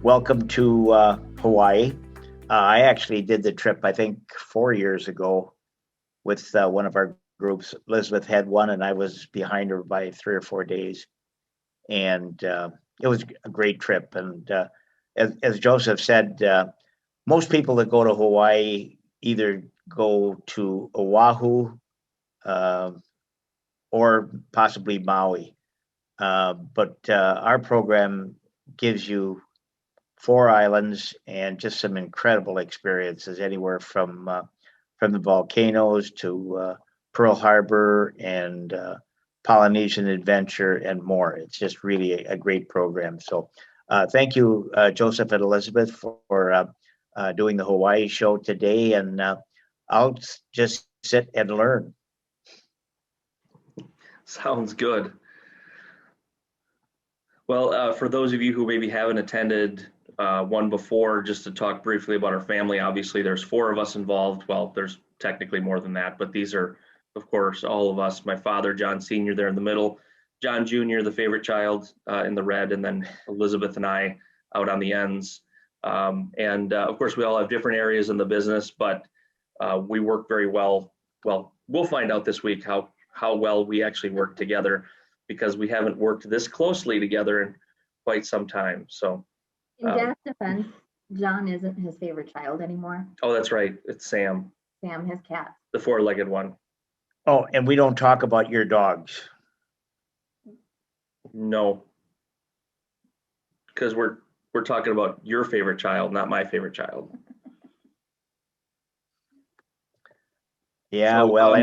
Welcome to Hawaii. I actually did the trip, I think, 4 years ago with one of our groups. Elizabeth had one, and I was behind her by 3 or 4 days. And it was a great trip. And as Joseph said, most people that go to Hawaii either go to Oahu or possibly Maui. But our program gives you 4 islands and just some incredible experiences, anywhere from the volcanoes to Pearl Harbor and Polynesian Adventure and more. It's just really a great program. So thank you, Joseph and Elizabeth, for doing the Hawaii show today. And I'll just sit and learn. Sounds good. Well, for those of you who maybe haven't attended one before, just to talk briefly about our family, obviously there's 4 of us involved. Well, there's technically more than that, but these are, of course, all of us. My father, John Sr., there in the middle, John Jr., the favorite child, in the red, and then Elizabeth and I out on the ends. Of course, we all have different areas in the business, but we work very well. Well, we'll find out this week how well we actually work together, because we haven't worked this closely together in quite some time. So, in Dad's defense, John isn't his favorite child anymore. Oh, that's right. It's Sam. Sam, his cat. The 4-legged one. Oh, and we don't talk about your dogs. No, because we're talking about your favorite child, not my favorite child. Yeah, so, well,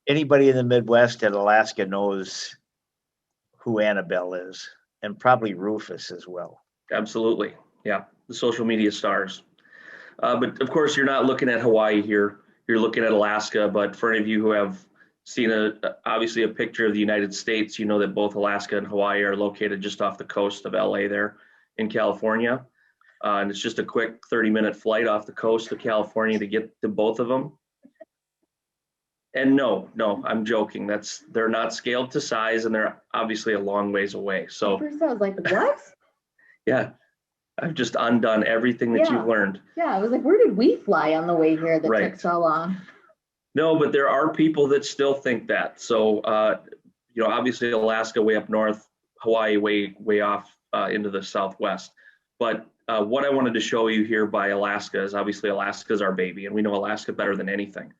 anybody in the Midwest and Alaska knows who Annabelle is, and probably Rufus as well. Absolutely. Yeah, the social media stars. But of course, you're not looking at Hawaii here. You're looking at Alaska. But for any of you who have seen obviously a picture of the United States, you know that both Alaska and Hawaii are located just off the coast of LA there in California. And it's just a quick 30-minute flight off the coast of California to get to both of them. And no, I'm joking. They're not scaled to size, and they're obviously a long ways away. So first I was like, what? Yeah, I've just undone everything that you've learned. Yeah, I was like, where did we fly on the way here that took so long? No, but there are people that still think that. So, obviously Alaska way up north, Hawaii way off into the southwest. But what I wanted to show you here by Alaska is obviously Alaska's our baby, and we know Alaska better than anything.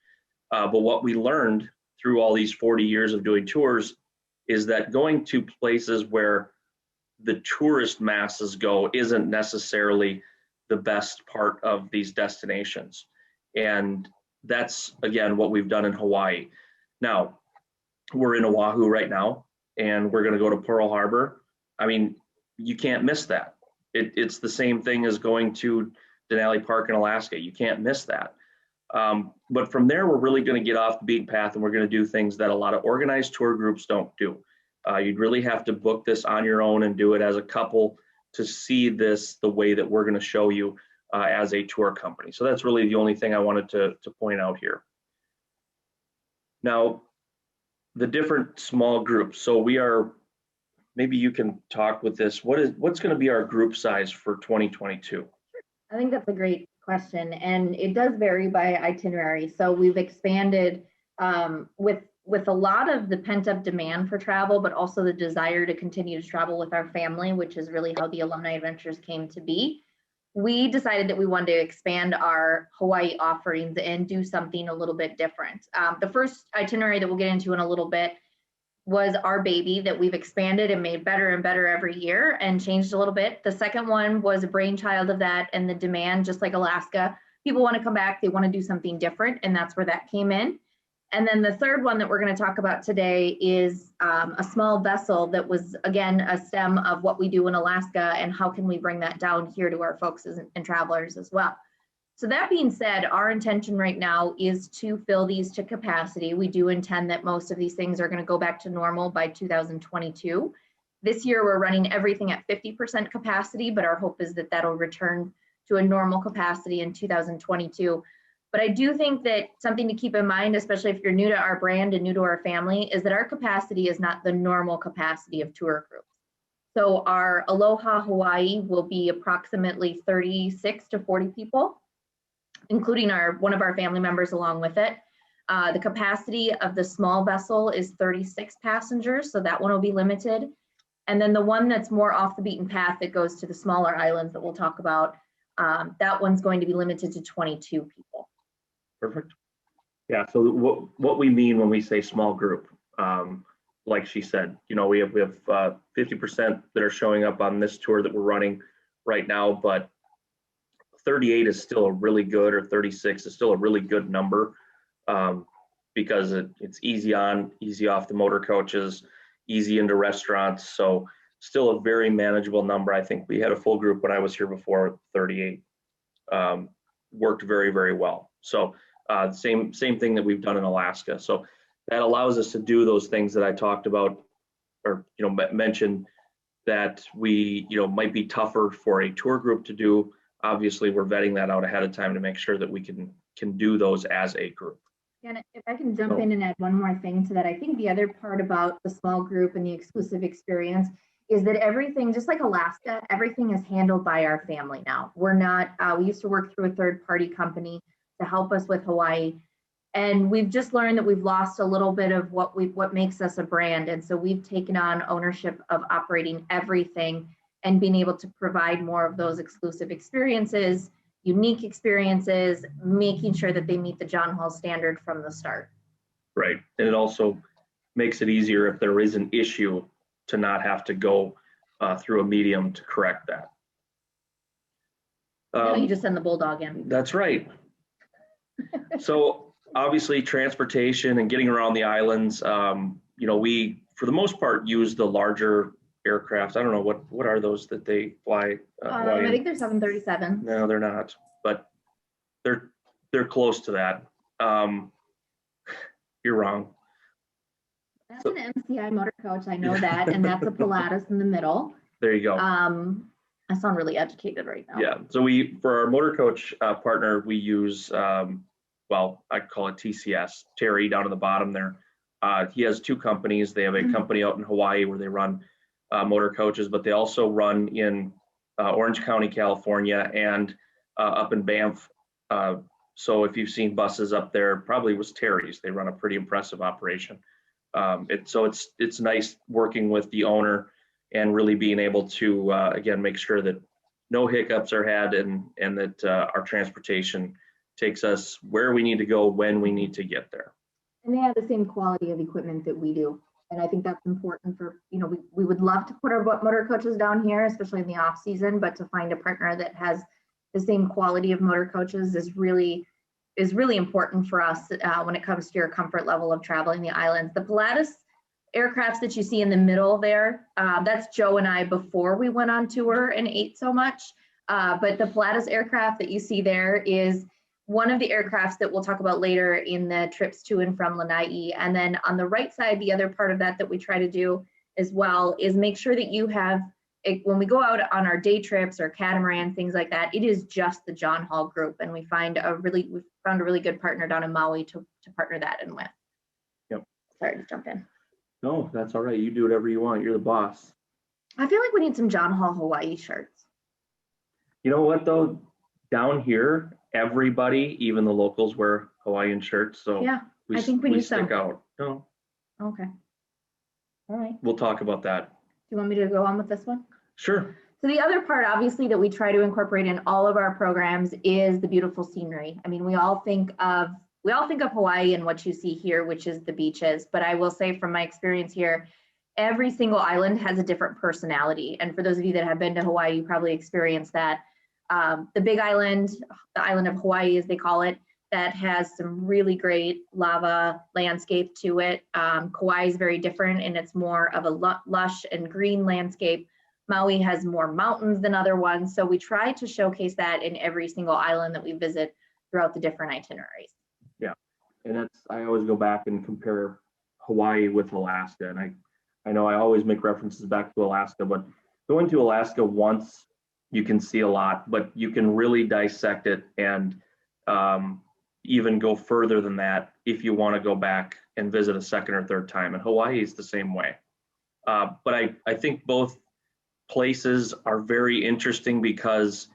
But what we learned through all these 40 years of doing tours is that going to places where the tourist masses go isn't necessarily the best part of these destinations. And that's, again, what we've done in Hawaii. Now, we're in Oahu right now, and we're going to go to Pearl Harbor. I mean, you can't miss that. It's the same thing as going to Denali Park in Alaska. You can't miss that. But from there, we're really going to get off the beaten path, and we're going to do things that a lot of organized tour groups don't do. You'd really have to book this on your own and do it as a couple to see this the way that we're going to show you as a tour company. So that's really the only thing I wanted to point out here. Now, the different small groups. So we are, maybe you can talk with this. What's going to be our group size for 2022? I think that's a great question, and it does vary by itinerary. So we've expanded with a lot of the pent-up demand for travel, but also the desire to continue to travel with our family, which is really how the Alumni Adventures came to be. We decided that we wanted to expand our Hawaii offerings and do something a little bit different. The first itinerary that we'll get into in a little bit was our baby that we've expanded and made better and better every year and changed a little bit. The second one was a brainchild of that, and the demand, just like Alaska, people want to come back, they want to do something different, and that's where that came in. And then the third one that we're going to talk about today is a small vessel that was, again, a stem of what we do in Alaska, and how can we bring that down here to our folks and travelers as well. So that being said, our intention right now is to fill these to capacity. We do intend that most of these things are going to go back to normal by 2022. This year, we're running everything at 50% capacity, but our hope is that that'll return to a normal capacity in 2022. But I do think that something to keep in mind, especially if you're new to our brand and new to our family, is that our capacity is not the normal capacity of tour groups. So our Aloha Hawaii will be approximately 36 to 40 people, including one of our family members along with it. The capacity of the small vessel is 36 passengers, so that one will be limited. And then the one that's more off the beaten path that goes to the smaller islands that we'll talk about, that one's going to be limited to 22 people. Perfect. Yeah. So what we mean when we say small group, like she said, you know, we have 50% that are showing up on this tour that we're running right now, but 38 is still a really good, or 36 is still a really good number, because it's easy on, easy off the motor coaches, easy into restaurants. So still a very manageable number. I think we had a full group when I was here before. 38 worked very, very well. So same thing that we've done in Alaska. So that allows us to do those things that I talked about, or mentioned, that we might be tougher for a tour group to do. Obviously, we're vetting that out ahead of time to make sure that we can do those as a group. And if I can jump in and add one more thing to that, I think the other part about the small group and the exclusive experience is that everything, just like Alaska, everything is handled by our family now. We're not, we used to work through a third-party company to help us with Hawaii. And we've just learned that we've lost a little bit of what makes us a brand. And so we've taken on ownership of operating everything and being able to provide more of those exclusive experiences, unique experiences, making sure that they meet the John Hall standard from the start. Right. And it also makes it easier if there is an issue to not have to go through a medium to correct that. You just send the bulldog in. That's right. So obviously transportation and getting around the islands, we, for the most part, use the larger aircrafts. I don't know, what are those that they fly? I think they're 737. No, they're not, but they're close to that. You're wrong. That's an MCI motor coach, I know that, and that's a Pilatus in the middle. There you go. I sound really educated right now. Yeah, so for our motor coach partner, we use, I call it TCS, Terry down at the bottom there. He has two companies. They have a company out in Hawaii where they run motor coaches, but they also run in Orange County, California, and up in Banff. So if you've seen buses up there, probably was Terry's. They run a pretty impressive operation. It's nice working with the owner and really being able to again make sure that no hiccups are had, and that our transportation takes us where we need to go when we need to get there. And they have the same quality of equipment that we do. And I think that's important for, we would love to put our motor coaches down here, especially in the off season, but to find a partner that has the same quality of motor coaches is really important for us when it comes to your comfort level of traveling the islands. The Pilatus aircrafts that you see in the middle there, that's Joe and I before we went on tour and ate so much. But the Pilatus aircraft that you see there is one of the aircrafts that we'll talk about later in the trips to and from Lanai. And then on the right side, the other part of that we try to do as well is make sure that you have, when we go out on our day trips or catamaran, things like that, it is just the John Hall group. And we found a really good partner down in Maui to partner that in with. Yep. Sorry to jump in. No, that's all right. You do whatever you want. You're the boss. I feel like we need some John Hall Hawaii shirts. You know what though? Down here, everybody, even the locals, wear Hawaiian shirts. So yeah, I think we need stick some. out. No. Okay. All right. We'll talk about that. Do you want me to go on with this one? Sure. So the other part, obviously, that we try to incorporate in all of our programs is the beautiful scenery. I mean, we all think of Hawaii and what you see here, which is the beaches. But I will say from my experience here, every single island has a different personality. And for those of you that have been to Hawaii, you probably experienced that. The big island, the island of Hawaii, as they call it, that has some really great lava landscape to it. Kauai is very different, and it's more of a lush and green landscape. Maui has more mountains than other ones. So we try to showcase that in every single island that we visit throughout the different itineraries. Yeah, and I always go back and compare Hawaii with Alaska. And I know I always make references back to Alaska, but going to Alaska once, you can see a lot, but you can really dissect it and even go further than that if you want to go back and visit a second or third time. And Hawaii is the same way. But I think both places are very interesting because,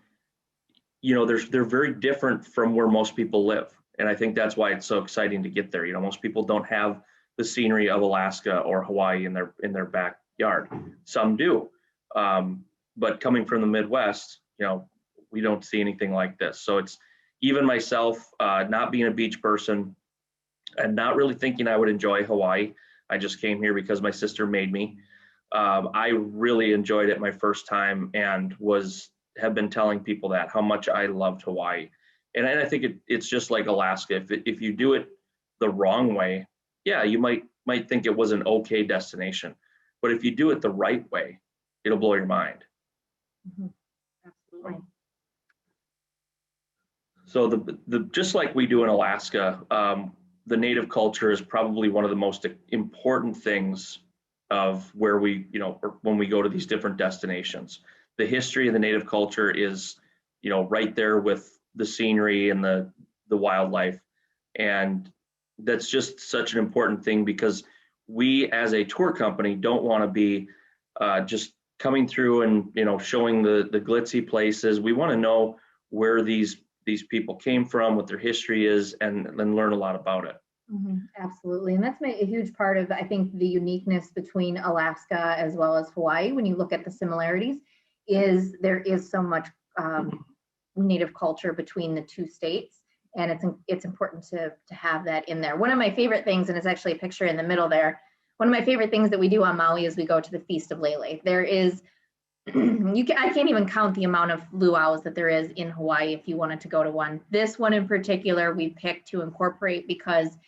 you know, they're very different from where most people live. And I think that's why it's so exciting to get there. You know, most people don't have the scenery of Alaska or Hawaii in their backyard. Some do. But coming from the Midwest, you know, we don't see anything like this. So it's, even myself, not being a beach person and not really thinking I would enjoy Hawaii. I just came here because my sister made me. I really enjoyed it my first time and have been telling people that how much I loved Hawaii. And I think it's just like Alaska. If you do it the wrong way, yeah, you might think it was an okay destination. But if you do it the right way, it'll blow your mind. Mm-hmm. Absolutely. So the just like we do in Alaska, the native culture is probably one of the most important things of where we, you know, when we go to these different destinations. The history of the native culture is, you know, right there with the scenery and the wildlife. And that's just such an important thing because we as a tour company don't want to be just coming through and, you know, showing the glitzy places. We want to know where these people came from, what their history is, and learn a lot about it. Mm-hmm. Absolutely. And that's a huge part of, I think, the uniqueness between Alaska as well as Hawaii. When you look at the similarities, is there is so much native culture between the two states. And it's important to have that in there. One of my favorite things, and it's actually a picture in the middle there, one of my favorite things that we do on Maui is we go to the Feast of Lele. There is, I can't even count the amount of luau's that there is in Hawaii if you wanted to go to one. This one in particular, we picked to incorporate because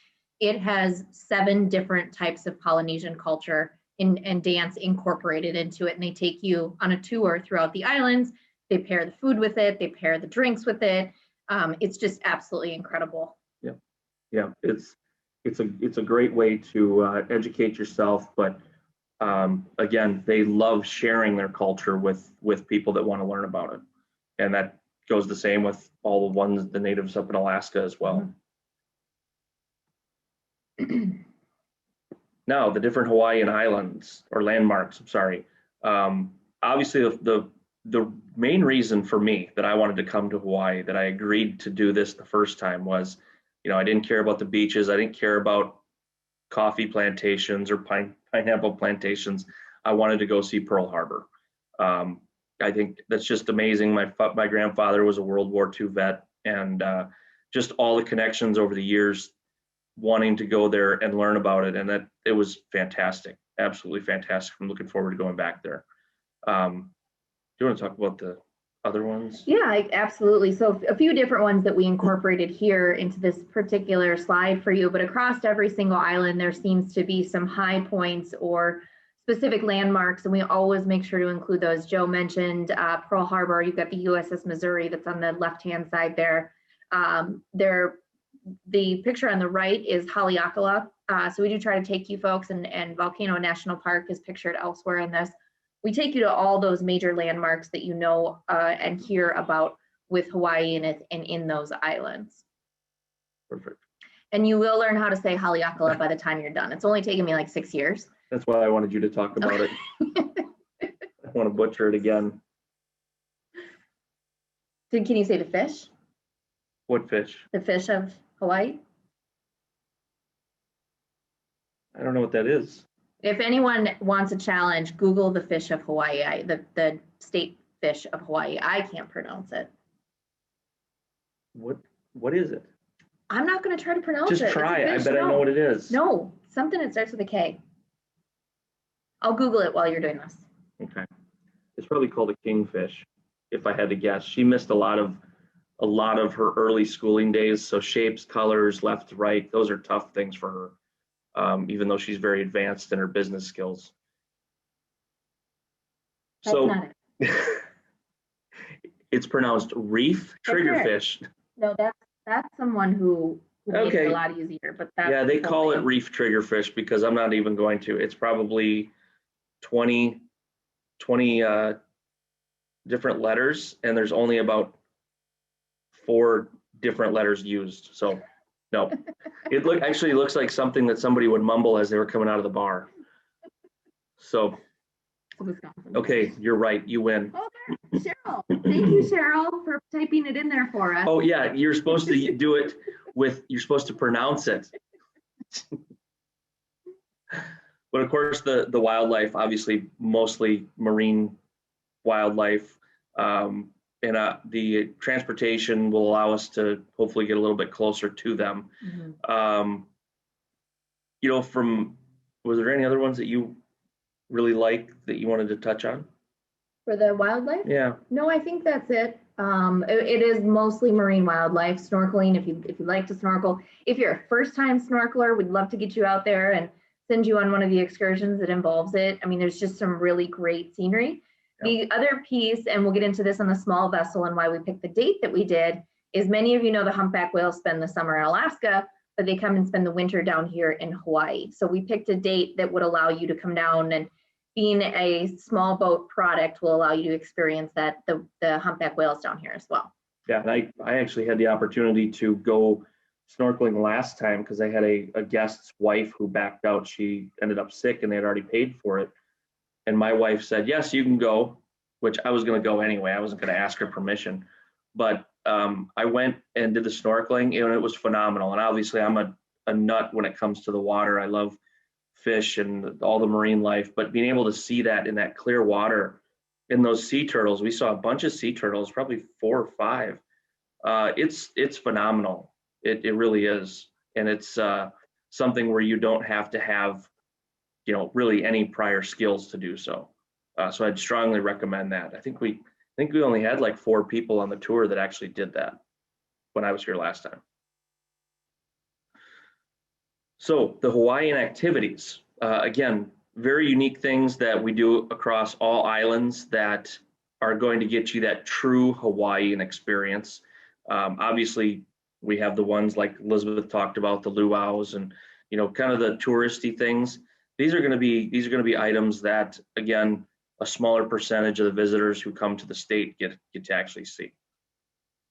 it has 7 different types of Polynesian culture and dance incorporated into it. And they take you on a tour throughout the islands. They pair the food with it. They pair the drinks with it. It's just absolutely incredible. Yeah, it's a great way to educate yourself, but again, they love sharing their culture with people that want to learn about it, and that goes the same with all the natives up in Alaska as well. Mm-hmm. Now, the different Hawaiian islands or landmarks. I'm sorry. Obviously, the main reason for me that I wanted to come to Hawaii, that I agreed to do this the first time, was, you know, I didn't care about the beaches. I didn't care about coffee plantations or pineapple plantations. I wanted to go see Pearl Harbor. I think that's just amazing. My grandfather was a World War II vet, and just all the connections over the years, wanting to go there and learn about it, and that it was fantastic, absolutely fantastic. I'm looking forward to going back there. Do you want to talk about the other ones? Yeah, absolutely. So a few different ones that we incorporated here into this particular slide for you, but across every single island, there seems to be some high points or specific landmarks, and we always make sure to include those. Joe mentioned Pearl Harbor. You've got the USS Missouri that's on the left-hand side there. The picture on the right is Haleakala. So we do try to take you folks, and Volcano National Park is pictured elsewhere in this. We take you to all those major landmarks that you know and hear about with Hawaii and in those islands. Perfect. And you will learn how to say Haleakala by the time you're done. It's only taken me like 6 years. That's why I wanted you to talk about it. I want to butcher it again. Can you say the fish? What fish? The fish of Hawaii? I don't know what that is. If anyone wants a challenge, Google the fish of Hawaii, the state fish of Hawaii. I can't pronounce it. What is it? I'm not going to try to pronounce it. Just try it. I bet I know what it is. No, something that starts with a K. I'll Google it while you're doing this. Okay. It's probably called a kingfish, if I had to guess. She missed a lot of her early schooling days. So shapes, colors, left to right, those are tough things for her, even though she's very advanced in her business skills. That's not it. It's pronounced reef triggerfish. No, that's someone who makes it a lot easier. But that's, yeah, they call it reef triggerfish because I'm not even going to. It's probably 20 different letters, and there's only about 4 different letters used. So No, it actually looks like something that somebody would mumble as they were coming out of the bar. So, Wisconsin. okay, you're right. You win. Oh, there, Cheryl. Thank you, Cheryl, for typing it in there for us. Oh yeah, you're supposed to do it you're supposed to pronounce it. But of course, the wildlife, obviously, mostly marine wildlife. And the transportation will allow us to hopefully get a little bit closer to them. Mhm. You know, was there any other ones that you really like that you wanted to touch on? For the wildlife? Yeah. No, I think that's it. It is mostly marine wildlife, snorkeling. If you like to snorkel, if you're a first-time snorkeler, we'd love to get you out there and send you on one of the excursions that involves it. I mean, there's just some really great scenery. The other piece, and we'll get into this on the small vessel and why we picked the date that we did, is many of you know the humpback whales spend the summer in Alaska, but they come and spend the winter down here in Hawaii. So we picked a date that would allow you to come down, and being a small boat product will allow you to experience that the humpback whales down here as well. Yeah, and I actually had the opportunity to go snorkeling last time because I had a guest's wife who backed out. She ended up sick and they had already paid for it. And my wife said, yes, you can go, which I was going to go anyway. I wasn't going to ask her permission. But I went and did the snorkeling, and it was phenomenal. And obviously, I'm a nut when it comes to the water. I love fish and all the marine life, but being able to see that in that clear water, in those sea turtles, we saw a bunch of sea turtles, probably 4 or 5. It's phenomenal. It really is. And it's something where you don't have to have, you know, really any prior skills to do so. So I'd strongly recommend that. I think we only had like 4 people on the tour that actually did that when I was here last time. So the Hawaiian activities, again, very unique things that we do across all islands that are going to get you that true Hawaiian experience. Obviously, we have the ones like Elizabeth talked about, the luau's and, you know, kind of the touristy things. These are going to be items that, again, a smaller percentage of the visitors who come to the state get to actually see.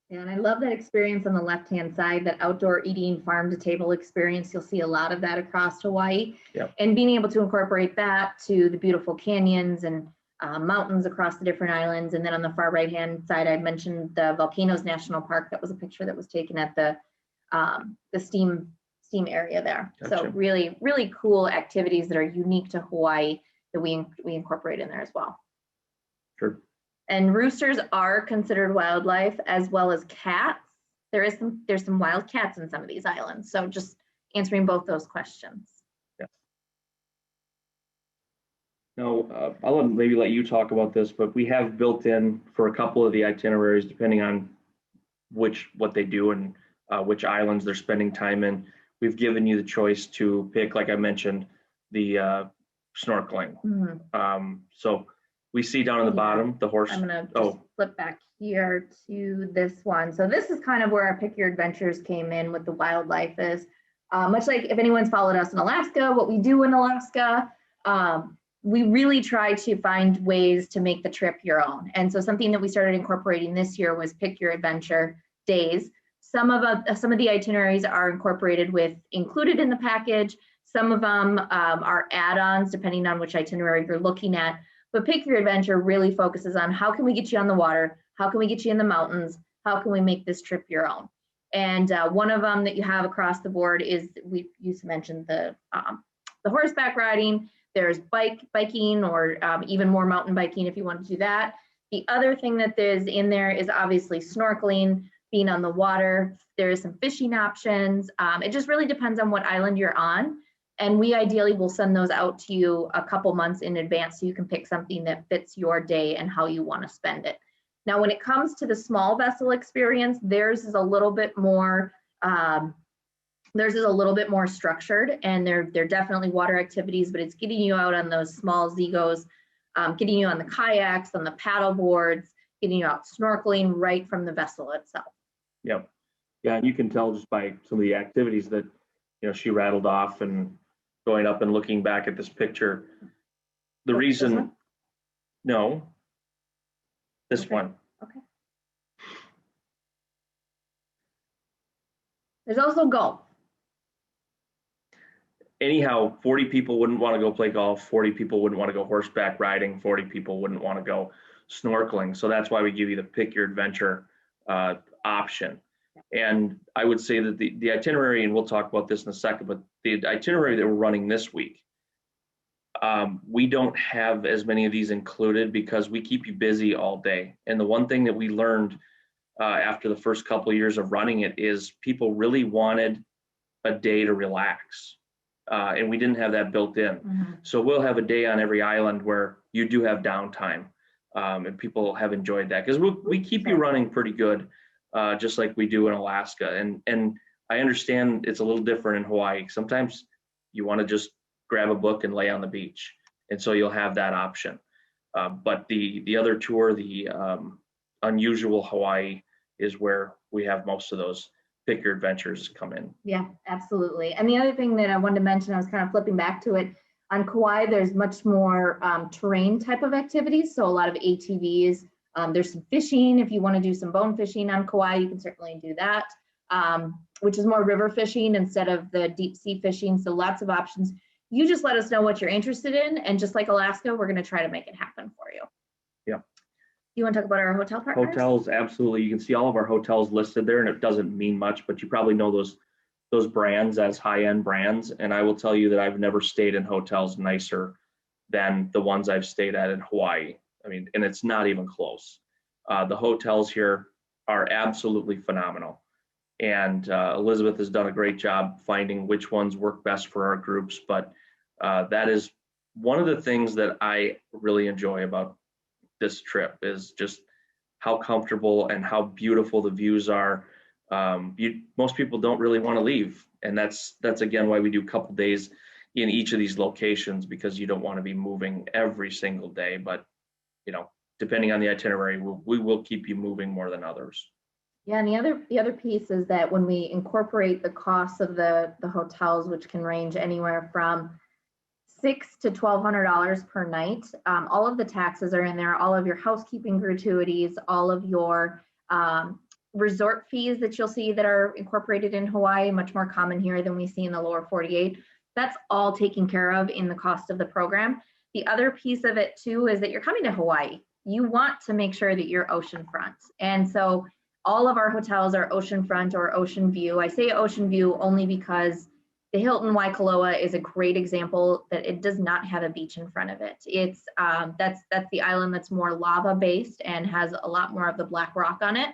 And I love that experience on the left-hand side, that outdoor eating, farm-to-table experience. You'll see a lot of that across Hawaii. Yep. And being able to incorporate that to the beautiful canyons and mountains across the different islands. And then on the far right-hand side, I mentioned the Volcanoes National Park. That was a picture that was taken at the steam area there. Gotcha. So really, really cool activities that are unique to Hawaii that we incorporate in there as well. Sure. And roosters are considered wildlife, as well as cats. There's some wild cats in some of these islands. So just answering both those questions. Yeah. Now, I'll maybe let you talk about this, but we have built in for a couple of the itineraries, depending on what they do and which islands they're spending time in. We've given you the choice to pick, like I mentioned, the snorkeling. Mm-hmm. So we see down in the bottom, the horse. I'm gonna just flip back here to this one. So this is kind of where our Pick Your Adventures came in with the wildlife is. Much like if anyone's followed us in Alaska, what we do in Alaska, we really try to find ways to make the trip your own. And so something that we started incorporating this year was Pick Your Adventure days. Some of the itineraries are included in the package. Some of them are add-ons depending on which itinerary you're looking at. But Pick Your Adventure really focuses on how can we get you on the water? How can we get you in the mountains? How can we make this trip your own? And one of them that you have across the board is, you mentioned the horseback riding. There's biking or even more mountain biking if you want to do that. The other thing that is in there is obviously snorkeling, being on the water. There is some fishing options. It just really depends on what island you're on. And we ideally will send those out to you a couple months in advance so you can pick something that fits your day and how you want to spend it. Now, when it comes to the small vessel experience, theirs is a little bit more structured, and they're definitely water activities, but it's getting you out on those small Zegos, getting you on the kayaks, on the paddle boards, getting you out snorkeling right from the vessel itself. Yep. Yeah, and you can tell just by some of the activities that, you know, she rattled off and going up and looking back at this picture. The reason, no, this one. Okay. There's also golf. anyhow, 40 people wouldn't want to go play golf, 40 people wouldn't want to go horseback riding, 40 people wouldn't want to go snorkeling. So that's why we give you the pick your adventure option. And I would say that the itinerary, and we'll talk about this in a second, but the itinerary that we're running this week, we don't have as many of these included because we keep you busy all day. And the one thing that we learned after the first couple of years of running it is people really wanted a day to relax. And we didn't have that built in. Mm-hmm. So we'll have a day on every island where you do have downtime. And people have enjoyed that because we keep you running pretty good, just like we do in Alaska. And I understand it's a little different in Hawaii. Sometimes you want to just grab a book and lay on the beach. And so you'll have that option. But the other tour, the Unusual Hawaii, is where we have most of those pick your adventures come in. Yeah, absolutely. And the other thing that I wanted to mention, I was kind of flipping back to it, on Kauai, there's much more terrain type of activities. So a lot of ATVs, there's some fishing. If you want to do some bone fishing on Kauai, you can certainly do that, which is more river fishing instead of the deep sea fishing. So lots of options. You just let us know what you're interested in. And just like Alaska, we're going to try to make it happen for you. Yeah. You want to talk about our hotel partners? Hotels, absolutely. You can see all of our hotels listed there, and it doesn't mean much, but you probably know those brands as high-end brands. And I will tell you that I've never stayed in hotels nicer than the ones I've stayed at in Hawaii. I mean, and it's not even close. The hotels here are absolutely phenomenal. And Elizabeth has done a great job finding which ones work best for our groups. But that is one of the things that I really enjoy about this trip is just how comfortable and how beautiful the views are. Most people don't really want to leave. And that's again why we do a couple days in each of these locations, because you don't want to be moving every single day. But, you know, depending on the itinerary, we will keep you moving more than others. Yeah, and the other piece is that when we incorporate the costs of the hotels, which can range anywhere from $600 to $1,200 per night, all of the taxes are in there, all of your housekeeping gratuities, all of your resort fees that you'll see that are incorporated in Hawaii, much more common here than we see in the lower 48. That's all taken care of in the cost of the program. The other piece of it too is that you're coming to Hawaii. You want to make sure that you're oceanfront. And so all of our hotels are oceanfront or ocean view. I say ocean view only because the Hilton Waikoloa is a great example that it does not have a beach in front of it. It's that's the island that's more lava based and has a lot more of the black rock on it.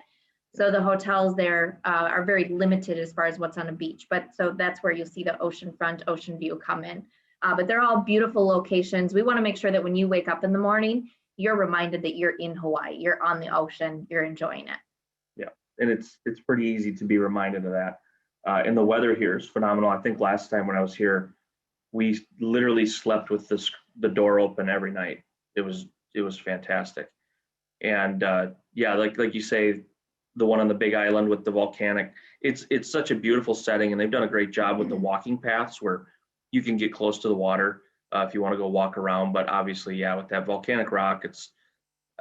So the hotels there are very limited as far as what's on a beach. But so that's where you'll see the oceanfront, ocean view come in. But they're all beautiful locations. We want to make sure that when you wake up in the morning, you're reminded that you're in Hawaii, you're on the ocean, you're enjoying it. Yeah, and it's pretty easy to be reminded of that. And the weather here is phenomenal. I think last time when I was here, we literally slept with the door open every night. It was fantastic. And yeah, like you say, the one on the Big Island with the volcanic, it's such a beautiful setting, and they've done a great job with the walking paths where you can get close to the water if you want to go walk around. But obviously, yeah, with that volcanic rock, it's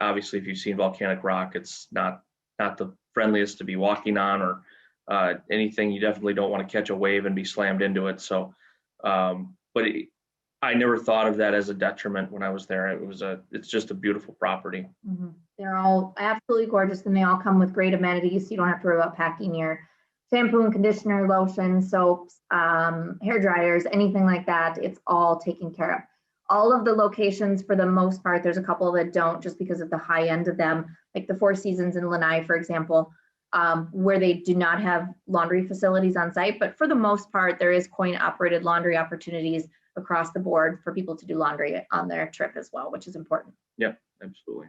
obviously, if you've seen volcanic rock, it's not the friendliest to be walking on or anything. You definitely don't want to catch a wave and be slammed into it. So, but I never thought of that as a detriment when I was there. It's just a beautiful property. Mm-hmm. They're all absolutely gorgeous, and they all come with great amenities. So you don't have to worry about packing your shampoo and conditioner, lotion, soaps, hair dryers, anything like that. It's all taken care of. All of the locations, for the most part, there's a couple that don't, just because of the high end of them, like the Four Seasons in Lanai, for example, where they do not have laundry facilities on site. But for the most part, there is coin-operated laundry opportunities across the board for people to do laundry on their trip as well, which is important. Yeah, absolutely.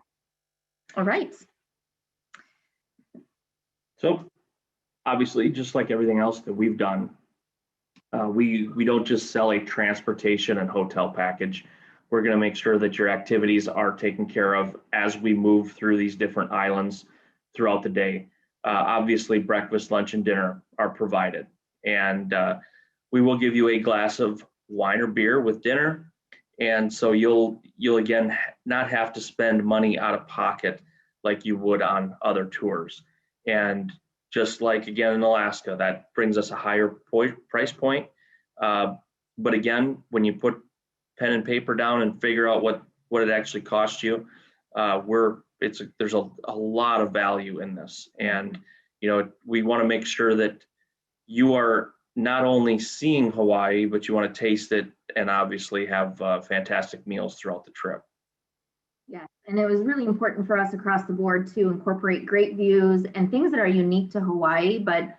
All right. So obviously, just like everything else that we've done, we don't just sell a transportation and hotel package. We're going to make sure that your activities are taken care of as we move through these different islands throughout the day. Obviously, breakfast, lunch, and dinner are provided. And we will give you a glass of wine or beer with dinner. And so you'll again not have to spend money out of pocket like you would on other tours. And just like again in Alaska, that brings us a higher price point. But again, when you put pen and paper down and figure out what it actually costs you, there's a lot of value in this. And, you know, we want to make sure that you are not only seeing Hawaii, but you want to taste it and obviously have fantastic meals throughout the trip. Yeah, and it was really important for us across the board to incorporate great views and things that are unique to Hawaii, but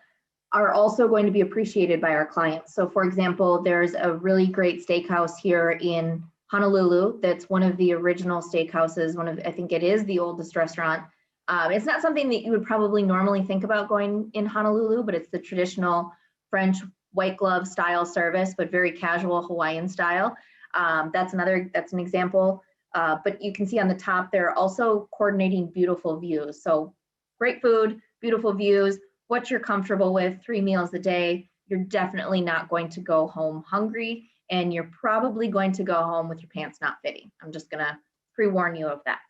are also going to be appreciated by our clients. So for example, there's a really great steakhouse here in Honolulu that's one of the original steakhouses, I think it is the oldest restaurant. It's not something that you would probably normally think about going in Honolulu, but it's the traditional French white glove style service, but very casual Hawaiian style. That's an example. But you can see on the top, they're also coordinating beautiful views. So great food, beautiful views, what you're comfortable with, 3 meals a day. You're definitely not going to go home hungry, and you're probably going to go home with your pants not fitting. I'm just gonna pre-warn you of that.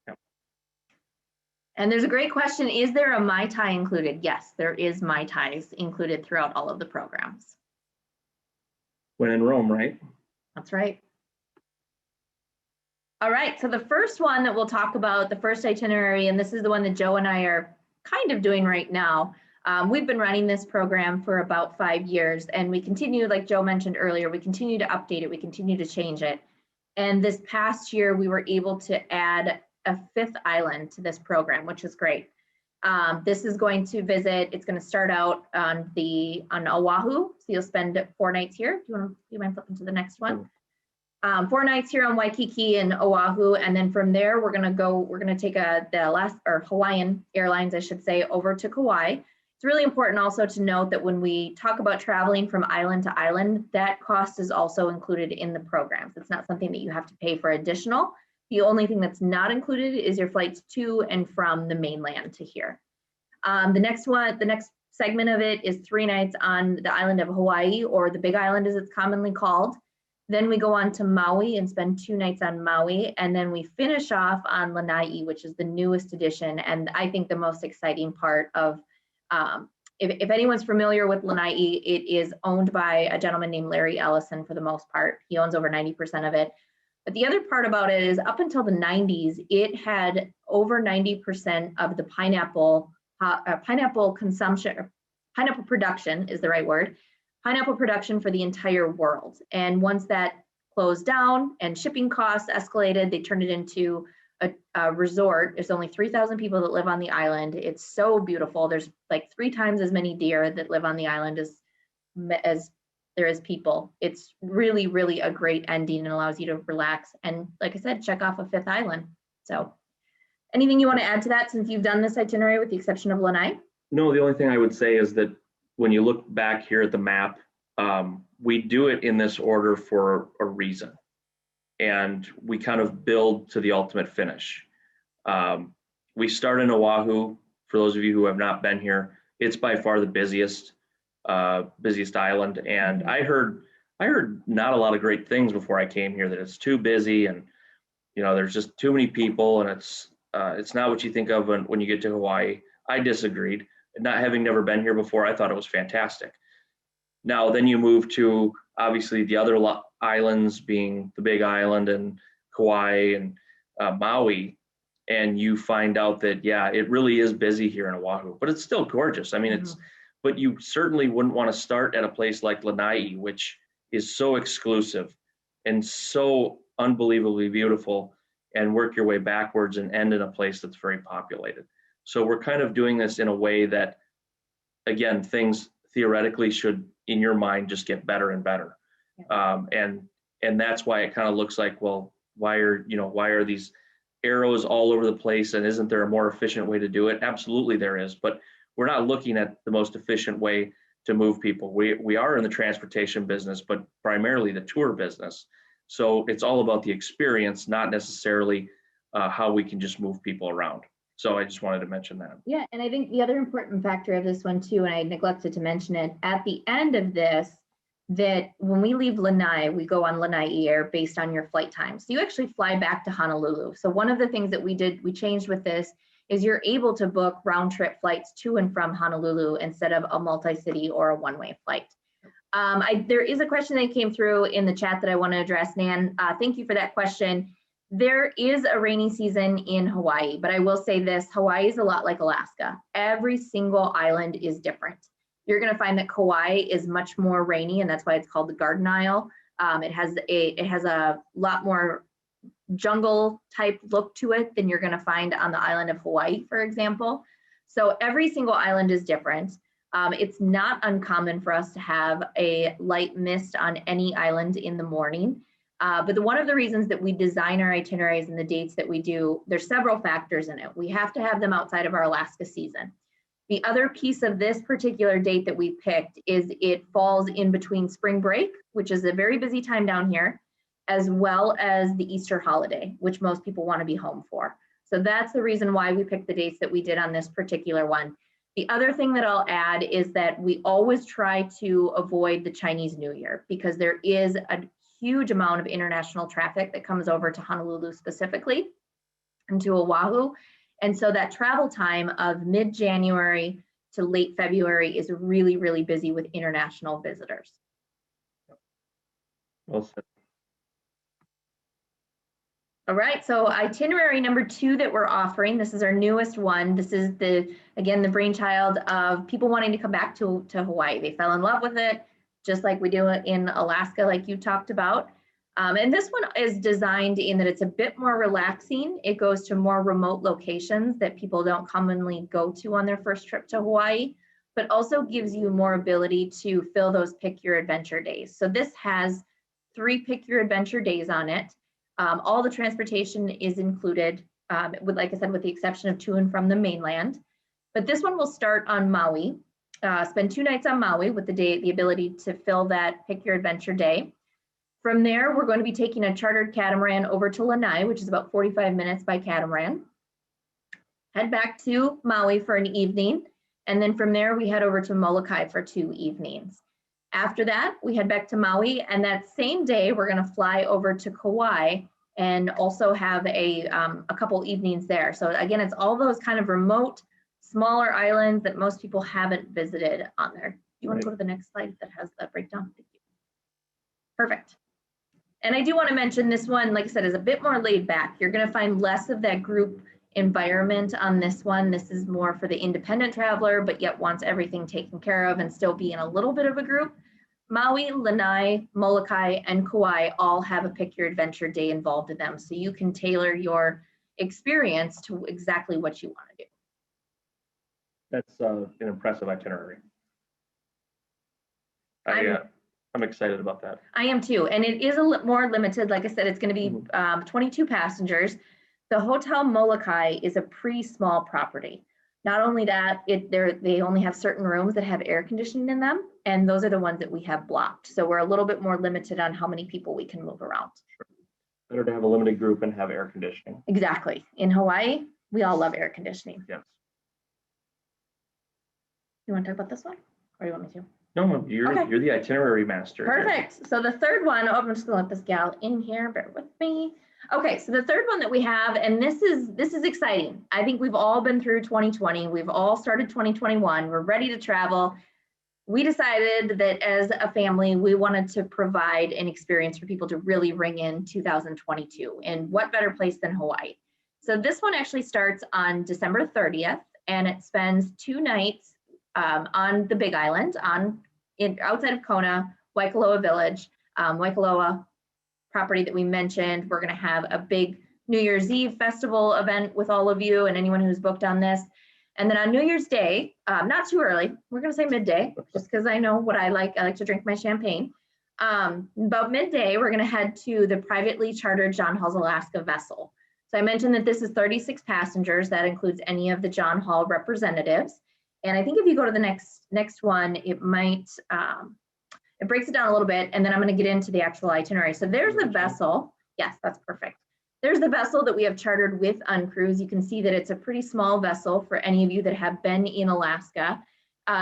Yep. And there's a great question, is there a Mai Tai included? Yes, there is Mai Tais included throughout all of the programs. When in Rome, right? That's right. All right, so the first one that we'll talk about, the first itinerary, and this is the one that Joe and I are kind of doing right now. We've been running this program for about 5 years, and we continue, like Joe mentioned earlier, we continue to update it, we continue to change it. And this past year, we were able to add a 5th island to this program, which is great. This is going to visit, it's going to start out on Oahu, so you'll spend 4 nights here. Do you mind flipping to the next one? 4 nights here on Waikiki and Oahu, and then from there we're gonna take Hawaiian Airlines, I should say, over to Kauai. It's really important also to note that when we talk about traveling from island to island, that cost is also included in the programs. It's not something that you have to pay for additional. The only thing that's not included is your flights to and from the mainland to here. The next segment of it is 3 nights on the island of Hawaii, or the Big Island as it's commonly called. Then we go on to Maui and spend 2 nights on Maui, and then we finish off on Lanai, which is the newest addition, and I think the most exciting part of, if anyone's familiar with Lanai, it is owned by a gentleman named Larry Ellison for the most part. He owns over 90% of it. But the other part about it is up until the 90s, it had over 90% of the pineapple consumption, pineapple production is the right word, pineapple production for the entire world. And once that closed down and shipping costs escalated, they turned it into a resort. There's only 3,000 people that live on the island. It's so beautiful. There's like 3 times as many deer that live on the island as there is people. It's really, really a great ending and allows you to relax. And like I said, check off a 5th island. So anything you want to add to that since you've done this itinerary with the exception of Lanai? No, the only thing I would say is that when you look back here at the map, we do it in this order for a reason. And we kind of build to the ultimate finish. We start in Oahu. For those of you who have not been here, it's by far the busiest island. And I heard not a lot of great things before I came here, that it's too busy and, you know, there's just too many people, and it's not what you think of when you get to Hawaii. I disagreed. Not having never been here before, I thought it was fantastic. Now, then you move to obviously the other islands, being the Big Island and Kauai and Maui, and you find out that, yeah, it really is busy here in Oahu, but it's still gorgeous. I mean, but you certainly wouldn't want to start at a place like Lanai, which is so exclusive and so unbelievably beautiful, and work your way backwards and end in a place that's very populated. So we're kind of doing this in a way that, again, things theoretically should, in your mind, just get better and better. And that's why it kind of looks like, well, why are these arrows all over the place, and isn't there a more efficient way to do it? Absolutely there is, but we're not looking at the most efficient way to move people. We are in the transportation business, but primarily the tour business. So it's all about the experience, not necessarily how we can just move people around. So I just wanted to mention that. Yeah, and I think the other important factor of this one too, and I neglected to mention it, at the end of this, that when we leave Lanai, we go on Lanai Air based on your flight time. So you actually fly back to Honolulu. So one of the things that we changed with this is you're able to book round trip flights to and from Honolulu instead of a multi-city or a one-way flight. There is a question that came through in the chat that I want to address, Nan. Thank you for that question. There is a rainy season in Hawaii, but I will say this, Hawaii is a lot like Alaska. Every single island is different. You're going to find that Kauai is much more rainy, and that's why it's called the Garden Isle. It has a lot more jungle type look to it than you're going to find on the island of Hawaii, for example. So every single island is different. It's not uncommon for us to have a light mist on any island in the morning. But one of the reasons that we design our itineraries and the dates that we do, there's several factors in it. We have to have them outside of our Alaska season. The other piece of this particular date that we picked is it falls in between spring break, which is a very busy time down here, as well as the Easter holiday, which most people want to be home for. So that's the reason why we picked the dates that we did on this particular one. The other thing that I'll add is that we always try to avoid the Chinese New Year because there is a huge amount of international traffic that comes over to Honolulu specifically and to Oahu. And so that travel time of mid-January to late February is really, really busy with international visitors. Well said. All right, so itinerary number 2 that we're offering, this is our newest one. This is again, the brainchild of people wanting to come back to Hawaii. They fell in love with it, just like we do in Alaska, like you talked about. And this one is designed in that it's a bit more relaxing. It goes to more remote locations that people don't commonly go to on their first trip to Hawaii, but also gives you more ability to fill those pick your adventure days. So this has 3 pick your adventure days on it. All the transportation is included, like I said, with the exception of to and from the mainland. But this one will start on Maui, spend 2 nights on Maui with the ability to fill that pick your adventure day. From there, we're going to be taking a chartered catamaran over to Lanai, which is about 45 minutes by catamaran. Head back to Maui for an evening. And then from there, we head over to Molokai for 2 evenings. After that, we head back to Maui. And that same day, we're going to fly over to Kauai and also have a couple evenings there. So again, it's all those kind of remote, smaller islands that most people haven't visited on there. You want to go to the next slide that has that breakdown? Thank you. Perfect. And I do want to mention this one, like I said, is a bit more laid back. You're going to find less of that group environment on this one. This is more for the independent traveler, but yet wants everything taken care of and still be in a little bit of a group. Maui, Lanai, Molokai, and Kauai all have a pick your adventure day involved in them. So you can tailor your experience to exactly what you want to do. That's an impressive itinerary. I'm excited about that. I am too, and it is a more limited. Like I said, it's going to be 22 passengers. The Hotel Molokai is a pretty small property. Not only that, they only have certain rooms that have air conditioning in them, and those are the ones that we have blocked. So we're a little bit more limited on how many people we can move around. Better to have a limited group and have air conditioning. Exactly. In Hawaii, we all love air conditioning. Yes. You want to talk about this one, or you want me to? No, you're the itinerary master. Perfect. Here. So the third one, I'm just gonna let this gal in here, bear with me. Okay, so the third one that we have, and this is exciting. I think we've all been through 2020. We've all started 2021. We're ready to travel. We decided that as a family, we wanted to provide an experience for people to really ring in 2022. And what better place than Hawaii? So this one actually starts on December 30th, and it spends 2 nights on the Big Island, outside of Kona, Waikoloa Village, Waikoloa property that we mentioned. We're going to have a big New Year's Eve festival event with all of you and anyone who's booked on this. And then on New Year's Day, not too early, we're going to say midday, just because I know what I like. I like to drink my champagne. About midday, we're going to head to the privately chartered John Hall's Alaska vessel. So I mentioned that this is 36 passengers. That includes any of the John Hall representatives. And I think if you go to the next one, it might, it breaks it down a little bit, and then I'm going to get into the actual itinerary. So there's the vessel. Yes, that's perfect. There's the vessel that we have chartered with Uncruise. You can see that it's a pretty small vessel for any of you that have been in Alaska.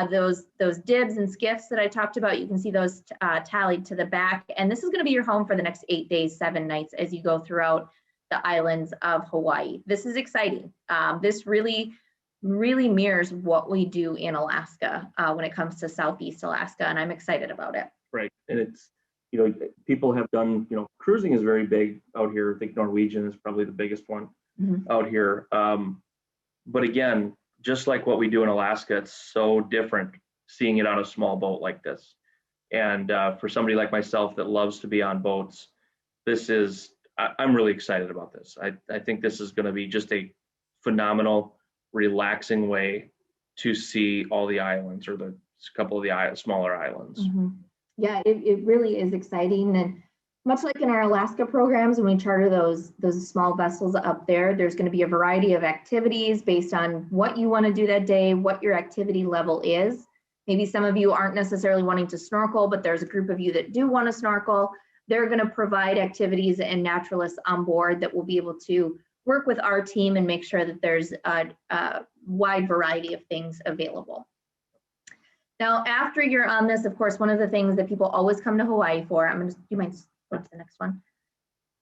Those dibs and skiffs that I talked about, you can see those tallied to the back. And this is going to be your home for the next 8 days, 7 nights as you go throughout the islands of Hawaii. This is exciting. This really mirrors what we do in Alaska when it comes to Southeast Alaska, and I'm excited about it. Right. And it's, people have done, cruising is very big out here. I think Norwegian is probably the biggest one out here. But again, just like what we do in Alaska, it's so different seeing it on a small boat like this. And for somebody like myself that loves to be on boats, I'm really excited about this. I think this is going to be just a phenomenal, relaxing way to see all the islands, or a couple of the smaller islands. Yeah, it really is exciting. And much like in our Alaska programs, when we charter those small vessels up there, there's going to be a variety of activities based on what you want to do that day, what your activity level is. Maybe some of you aren't necessarily wanting to snorkel, but there's a group of you that do want to snorkel. They're going to provide activities and naturalists on board that will be able to work with our team and make sure that there's a wide variety of things available. Now, after you're on this, of course, one of the things that people always come to Hawaii for, you might go to the next one.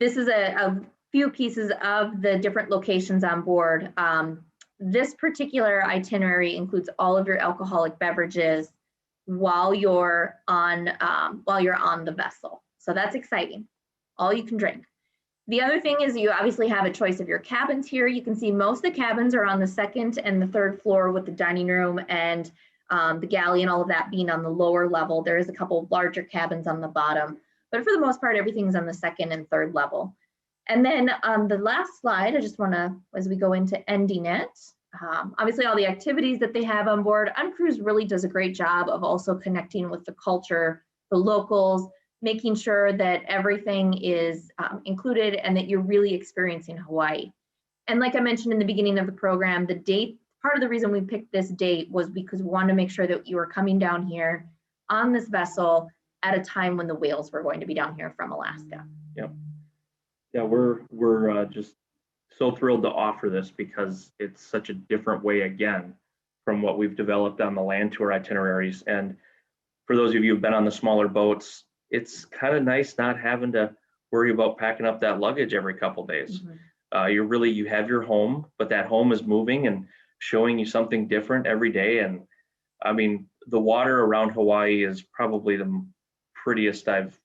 This is a few pieces of the different locations on board. This particular itinerary includes all of your alcoholic beverages while you're on the vessel. So that's exciting. All you can drink. The other thing is you obviously have a choice of your cabins here. You can see most of the cabins are on the second and the third floor, with the dining room and the galley and all of that being on the lower level. There is a couple of larger cabins on the bottom, but for the most part, everything's on the second and third level. And then the last slide, I just want to, as we go into ending it, obviously all the activities that they have on board, Uncruise really does a great job of also connecting with the culture, the locals, making sure that everything is included and that you're really experiencing Hawaii. And like I mentioned in the beginning of the program, the date, part of the reason we picked this date was because we wanted to make sure that you were coming down here on this vessel at a time when the whales were going to be down here from Alaska. Yep. Yeah, we're just so thrilled to offer this because it's such a different way, again, from what we've developed on the land tour itineraries. And for those of you who've been on the smaller boats, it's kind of nice not having to worry about packing up that luggage every couple days. You have your home, but that home is moving and showing you something different every day. And I mean, the water around Hawaii is probably the prettiest I've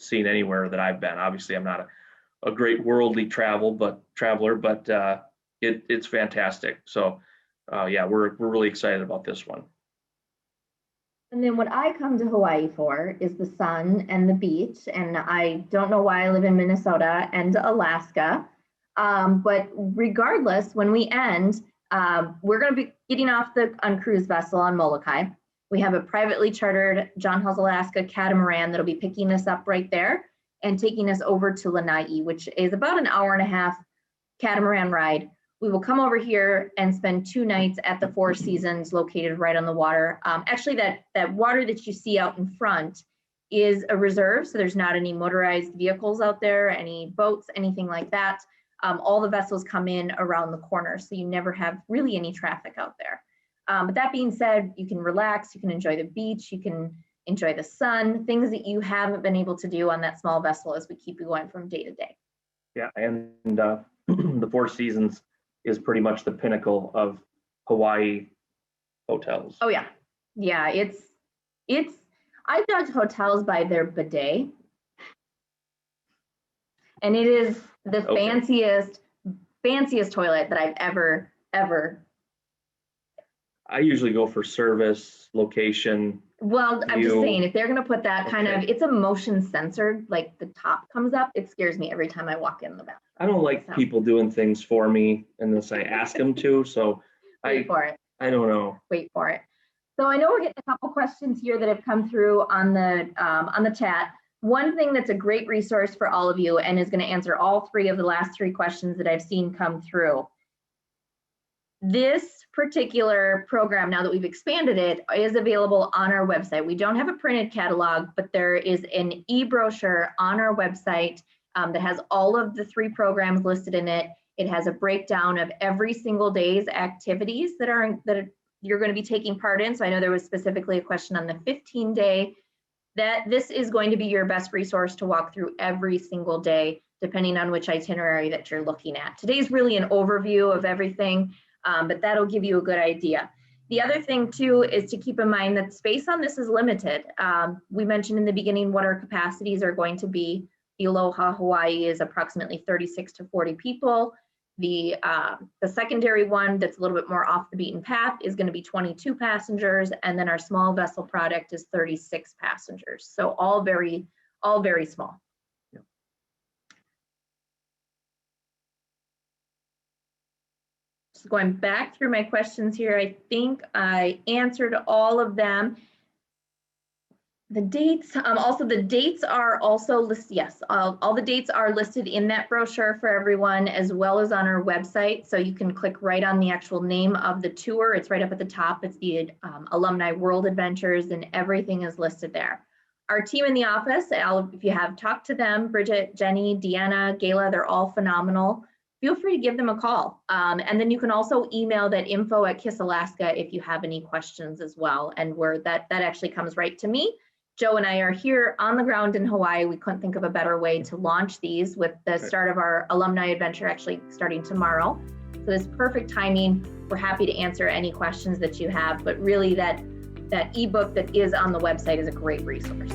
seen anywhere that I've been. Obviously, I'm not a great worldly traveler, but it's fantastic. So yeah, we're really excited about this one. And then what I come to Hawaii for is the sun and the beach. And I don't know why I live in Minnesota and Alaska. But regardless, when we end, we're going to be getting off the uncruise vessel on Molokai. We have a privately chartered John Halls Alaska catamaran that'll be picking us up right there and taking us over to Lanai, which is about an hour and a half catamaran ride. We will come over here and spend 2 nights at the Four Seasons located right on the water. Actually, that water that you see out in front is a reserve, so there's not any motorized vehicles out there, any boats, anything like that. All the vessels come in around the corner, so you never have really any traffic out there. But that being said, you can relax, you can enjoy the beach, you can enjoy the sun, things that you haven't been able to do on that small vessel as we keep you going from day to day. Yeah, and the Four Seasons is pretty much the pinnacle of Hawaii hotels. Oh yeah, yeah. It's. I judge hotels by their bidet, and it is the fanciest toilet that I've ever. I usually go for service, location. Well, I'm just saying, if they're going to put that kind of, it's a motion sensor, like the top comes up, it scares me every time I walk in the bathroom. I don't like people doing things for me unless I ask them to. So Wait for it. I don't know. Wait for it. So I know we're getting a couple questions here that have come through on the chat. One thing that's a great resource for all of you and is going to answer all 3 of the last 3 questions that I've seen come through. This particular program, now that we've expanded it, is available on our website. We don't have a printed catalog, but there is an e-brochure on our website that has all of the 3 programs listed in it. It has a breakdown of every single day's activities that you're going to be taking part in. So I know there was specifically a question on the 15-day. That this is going to be your best resource to walk through every single day, depending on which itinerary that you're looking at. Today's really an overview of everything. But that'll give you a good idea. The other thing too is to keep in mind that space on this is limited. We mentioned in the beginning what our capacities are going to be. The Aloha Hawaii is approximately 36 to 40 people. The secondary one that's a little bit more off the beaten path is going to be 22 passengers, and then our small vessel product is 36 passengers. So all very small. Just going back through my questions here, I think I answered all of them. The dates, also the dates are also listed, yes, all the dates are listed in that brochure for everyone, as well as on our website. So you can click right on the actual name of the tour. It's right up at the top. It's the Alumni World Adventures, and everything is listed there. Our team in the office, if you have talked to them, Bridget, Jenny, Deanna, Gayla, they're all phenomenal. Feel free to give them a call. And then you can also email that info@KISS Alaska if you have any questions as well. And that actually comes right to me. Joe and I are here on the ground in Hawaii. We couldn't think of a better way to launch these with the start of our alumni adventure actually starting tomorrow. So this perfect timing. We're happy to answer any questions that you have, but really that ebook that is on the website is a great resource.